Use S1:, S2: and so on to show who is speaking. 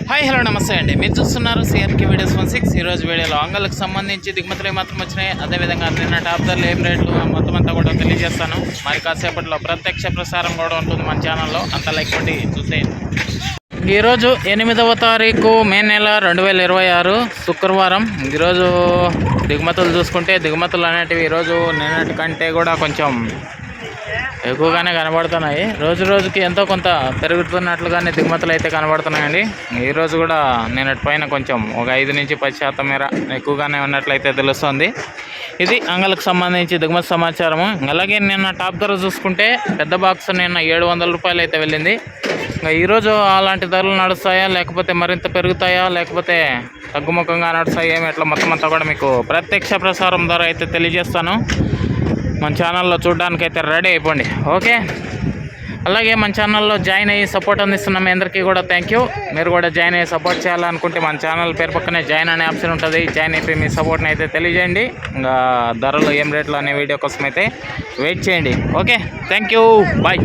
S1: Hi hello నమస్తే అండి. మీరు చూస్తున్నారు సిఆర్కే వీడియోస్ 16. ఈరోజు వీడియోలో అంగళ్ళకు సంబంధించి దిగుమతులు ఏమాత్రం వచ్చినాయి, అదేవిధంగా నిన్న టాప్ ధరలు ఏం రేట్లు మొత్తం అంతా కూడా తెలియజేస్తాను. మరి కాసేపట్లో ప్రత్యక్ష ప్రసారం కూడా ఉంటుంది మన ఛానల్లో, అంత లైక్ కొట్టి చూసేయండి. ఈరోజు 8వ తారీఖు మే నెల 2026 శుక్రవారం. ఈరోజు దిగుమతులు చూసుకుంటే దిగుమతులు అనేటివి ఈరోజు నిన్నటి కంటే కూడా కొంచెం ఎక్కువగానే కనబడుతున్నాయి. రోజు రోజుకి ఎంతో కొంత పెరుగుతున్నట్లుగానే దిగుమతులు అయితే కనబడుతున్నాయండి. ఈరోజు కూడా నిన్నటి పైన కొంచెం ఒక 5 నుంచి 10% మేర ఎక్కువగానే ఉన్నట్లయితే తెలుస్తుంది. ఇది అంగళ్ళకు సంబంధించి దిగుమతి సమాచారము. అలాగే నిన్న టాప్ ధర చూసుకుంటే పెద్ద బాక్స్ నిన్న 700 రూపాయలు అయితే వెళ్ళింది. ఈరోజు అలాంటి ధరలు నడుస్తాయా, లేకపోతే మరింత పెరుగుతాయా, లేకపోతే తగ్గుముఖంగా నడుస్తాయా, ఏమి ఎట్లా మొత్తం అంతా కూడా మీకు ప్రత్యక్ష ప్రసారం ద్వారా అయితే తెలియజేస్తాను. మన ఛానల్లో చూడడానికి అయితే రెడీ అయిపోండి, ఓకే. అలాగే మన ఛానల్లో జాయిన్ అయ్యి సపోర్ట్ అందిస్తున్న మీ అందరికీ కూడా థ్యాంక్ యూ. మీరు కూడా జాయిన్ అయ్యి సపోర్ట్ చేయాలనుకుంటే మన ఛానల్ పేరు పక్కనే జాయిన్ అనే ఆప్షన్ ఉంటుంది. జాయిన్ అయిపోయి మీ సపోర్ట్ని అయితే తెలియజేయండి. ఇంకా ధరలు ఏం రేట్లు అనే వీడియో కోసం అయితే వెయిట్ చేయండి, ఓకే. Thank you, bye.